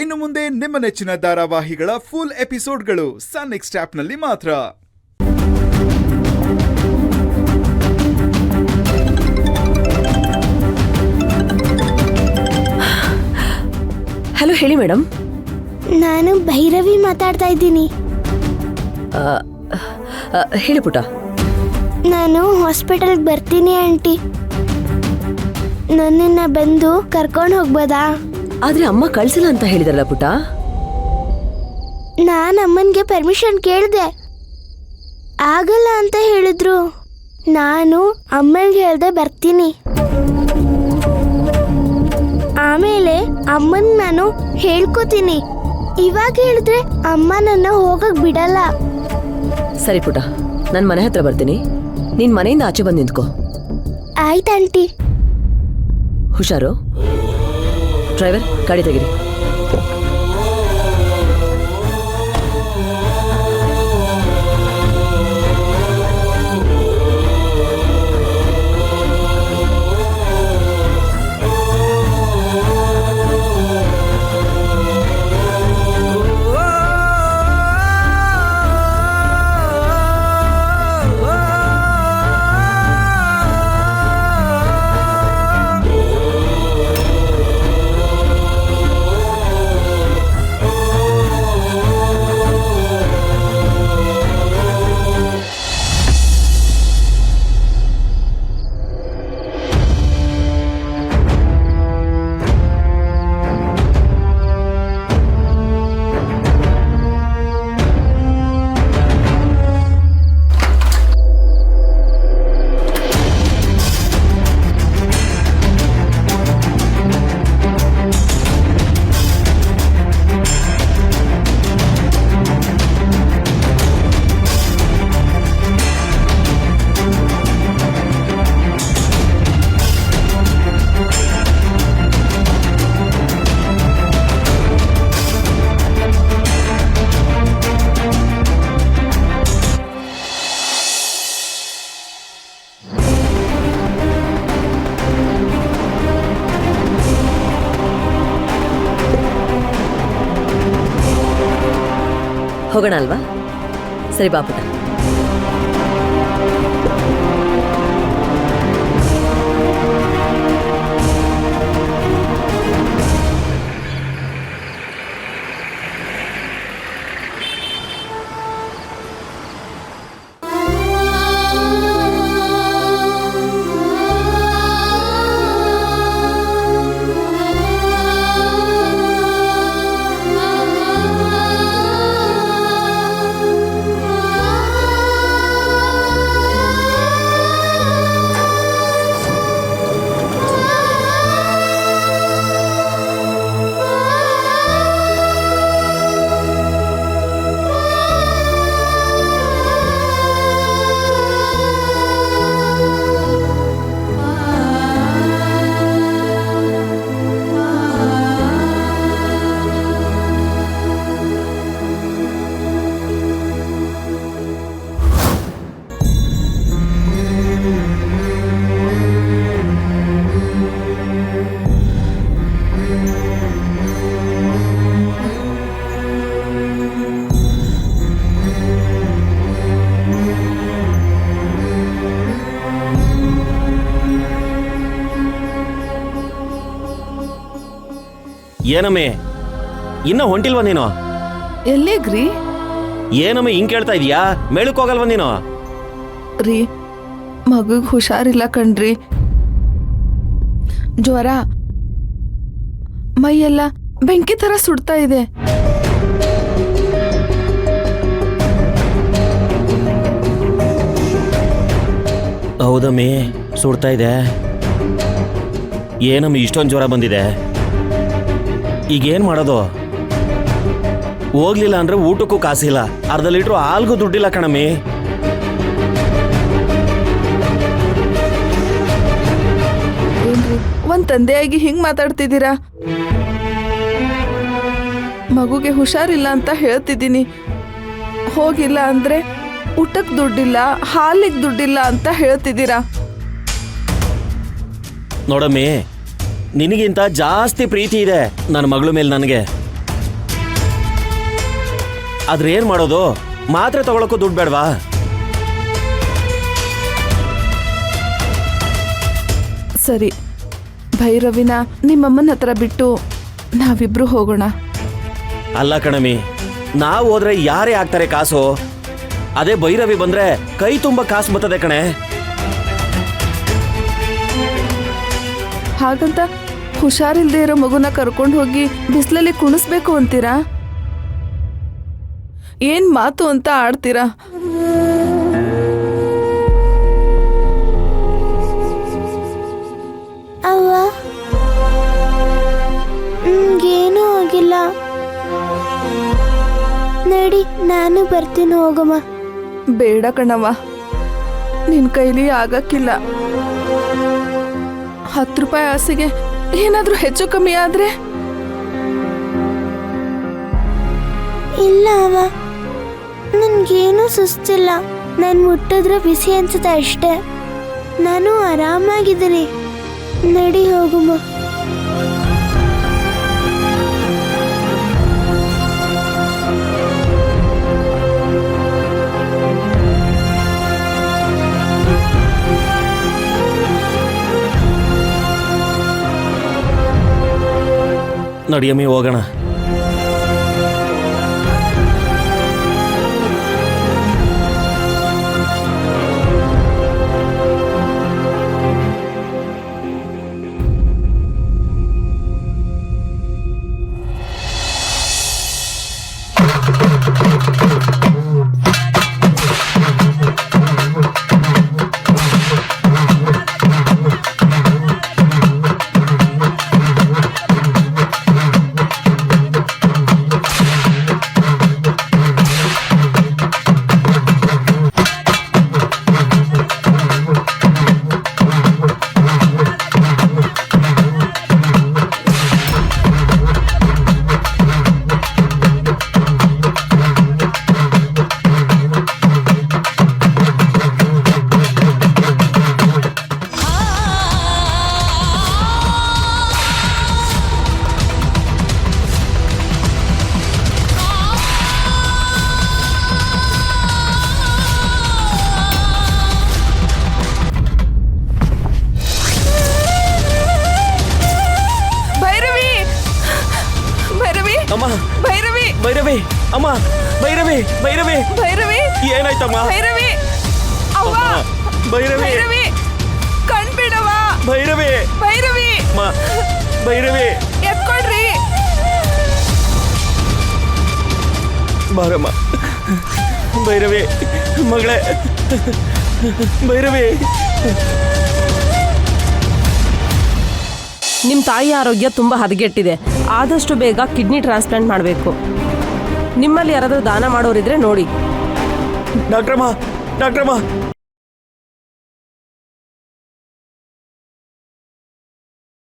ಇನ್ನು ಮುಂದೆ ನಿಮ್ಮ ನೆಚ್ಚಿನ ಧಾರಾವಾಹಿಗಳ ಫುಲ್ ಎಪಿಸೋಡ್ಗಳು ಸನ್ ನೆಕ್ಸ್ಟ್ ಆಪ್ನಲ್ಲಿ ಮಾತ್ರ. ಹಲೋ, ಹೇಳಿ ಮೇಡಮ್. ನಾನು ಭೈರವಿ ಮಾತಾಡ್ತಾ ಇದ್ದೀನಿ. ಹೇಳಿ ಪುಟ. ನಾನು ಹಾಸ್ಪಿಟಲ್ಗೆ ಬರ್ತೀನಿ ಆಂಟಿ. ನನ್ನನ್ನ ಬಂದು ಕರ್ಕೊಂಡು ಹೋಗ್ಬೋದಾ? ಆದ್ರೆ ಅಮ್ಮ ಕಳ್ಸಿಲ್ಲ ಅಂತ ಹೇಳಿದಾರಲ್ಲ ಪುಟ. ನಾನು ಅಮ್ಮನಿಗೆ ಪರ್ಮಿಷನ್ ಕೇಳಿದೆ, ಆಗಲ್ಲ ಅಂತ ಹೇಳಿದ್ರು. ನಾನು ಅಮ್ಮನಿಗೆ ಹೇಳ್ದೆ ಬರ್ತೀನಿ. ಆಮೇಲೆ ಅಮ್ಮನ್ ನಾನು ಹೇಳ್ಕೊತೀನಿ. ಇವಾಗ ಹೇಳಿದ್ರೆ ಅಮ್ಮ ನನ್ನ ಹೋಗಕ್ ಬಿಡಲ್ಲ. ಸರಿ ಪುಟ, ನಾನು ಮನೆ ಹತ್ರ ಬರ್ತೀನಿ. ನೀನ್ ಮನೆಯಿಂದ ಆಚೆ ಬಂದು ನಿಂತ್ಕೋ. ಆಯ್ತು ಆಂಟಿ. ಹುಷಾರು. ಡ್ರೈವರ್, ಗಾಡಿ ತೆಗೀರಿ. ಹೋಗೋಣ ಅಲ್ವಾ? ಸರಿ ಬಾ ಪುಟ. ಏನಮ್ಮೆ ಇನ್ನ ಹೊಂಟಿಲ್ವ ನೀನು? ಎಲ್ಲಿಗ್ರಿ? ಏನಮ್ಮ ಹಿಂಗ್ ಕೇಳ್ತಾ ಇದೀಯಾ? ಮೇಳಕ್ ಹೋಗಲ್ವ ನೀನು? ರೀ, ಮಗುಗ್ ಹುಷಾರಿಲ್ಲ ಕಣ್ರಿ. ಜ್ವರ, ಮೈಯೆಲ್ಲ ಬೆಂಕಿ ತರ ಸುಡ್ತಾ ಇದೆ. ಹೌದಮ್ಮಿ, ಸುಡ್ತಾ ಇದೆ. ಏನಮ್ಮ ಇಷ್ಟೊಂದು ಜ್ವರ ಬಂದಿದೆ? ಈಗೇನ್ ಮಾಡೋದು? ಹೋಗ್ಲಿಲ್ಲ ಅಂದ್ರೆ ಊಟಕ್ಕೂ ಕಾಸಿಲ್ಲ, ಅರ್ಧ ಲೀಟ್ರು ಹಾಲ್ಗೂ ದುಡ್ಡಿಲ್ಲ ಕಣಮ್ಮಿ. ಏನ್ರಿ, ಒಂದ್ ತಂದೆಯಾಗಿ ಹಿಂಗ್ ಮಾತಾಡ್ತಿದ್ದೀರಾ? ಮಗುಗೆ ಹುಷಾರಿಲ್ಲ ಅಂತ ಹೇಳ್ತಿದ್ದೀನಿ. ಹೋಗಿಲ್ಲ ಅಂದ್ರೆ ಊಟಕ್ಕೆ ದುಡ್ಡಿಲ್ಲ, ಹಾಲಿಗೆ ದುಡ್ಡಿಲ್ಲ ಅಂತ ಹೇಳ್ತಿದ್ದೀರಾ. ನೋಡಮ್ಮಿ, ನಿನಗಿಂತ ಜಾಸ್ತಿ ಪ್ರೀತಿ ಇದೆ ನನ್ನ ಮಗಳ ಮೇಲೆ ನನಗೆ. ಆದ್ರೆ ಏನ್ ಮಾಡೋದು? ಮಾತ್ರೆ ತಗೊಳಕ್ಕೂ ದುಡ್ಡು ಬೇಡವಾ? ಸರಿ, ಭೈರವಿನ ನಿಮ್ಮಮ್ಮನ ಹತ್ರ ಬಿಟ್ಟು ನಾವಿಬ್ರು ಹೋಗೋಣ. ಅಲ್ಲ ಕಣಮಿ, ನಾವು ಹೋದ್ರೆ ಯಾರೇ ಆಗ್ತಾರೆ ಕಾಸು? ಅದೇ ಭೈರವಿ ಬಂದ್ರೆ ಕೈ ತುಂಬ ಕಾಸು ಬರ್ತದೆ ಕಣೆ. ಹಾಗಂತ ಹುಷಾರಿಲ್ದೇ ಇರೋ ಮಗುನ ಕರ್ಕೊಂಡು ಹೋಗಿ ಬಿಸಿಲಲ್ಲಿ ಕುಣಿಸ್ಬೇಕು ಅಂತೀರಾ? ಏನ್ ಮಾತು ಅಂತ ಆಡ್ತೀರಾ? ಅವ್ವ, ಏನೂ ಆಗಿಲ್ಲ. ನಡಿ, ನಾನು ಬರ್ತೀನಿ, ಹೋಗಮ್ಮ. ಬೇಡ ಕಣವ್ವ, ನಿನ್ ಕೈಲಿ ಆಗಕ್ಕಿಲ್ಲ. 10 ರೂಪಾಯಿ ಆಸೆಗೆ ಏನಾದ್ರೂ ಹೆಚ್ಚು ಕಮ್ಮಿ ಆದ್ರೆ? ಇಲ್ಲ ಅವ್ವ, ನನ್ಗೇನೂ ಸುಸ್ತಿಲ್ಲ. ನಾನು ಮುಟ್ಟಿದ್ರೆ ಬಿಸಿ ಅನ್ಸುತ್ತೆ ಅಷ್ಟೇ. ನಾನು ಆರಾಮಾಗಿದ್ದೀನಿ. ನಡಿ, ಹೋಗಮ್ಮ. ನಡಿಯಮ್ಮಿ, ಹೋಗೋಣ. ಅಮ್ಮ, ಭೈರವಿ, ಭೈರವಿ, ಅಮ್ಮ, ಭೈರವಿ, ಭೈರವಿ, ಭೈರವಿ, ಏನಾಯ್ತಮ್ಮ? ಭೈರವಿ, ಅವ್ವ, ಭೈರವಿ, ಭೈರವಿ, ಕಣ್ಬಿಡವ, ಭೈರವಿ, ಭೈರವಿ, ಅಮ್ಮ, ಭೈರವಿ, ಎತ್ಕೊಳ್ರಿ. ಬಾರಮ್ಮ, ಭೈರವಿ, ಮಗಳೇ, ಭೈರವಿ. ನಿಮ್ಮ ತಾಯಿ ಆರೋಗ್ಯ ತುಂಬ ಹದಗೆಟ್ಟಿದೆ. ಆದಷ್ಟು ಬೇಗ ಕಿಡ್ನಿ ಟ್ರಾನ್ಸ್ಪ್ಲಾಂಟ್ ಮಾಡಬೇಕು. ನಿಮ್ಮಲ್ಲಿ ಯಾರಾದರೂ ದಾನ ಮಾಡೋರಿದ್ರೆ ನೋಡಿ. ಡಾಕ್ಟ್ರಮ್ಮ, ಡಾಕ್ಟ್ರಮ್ಮ,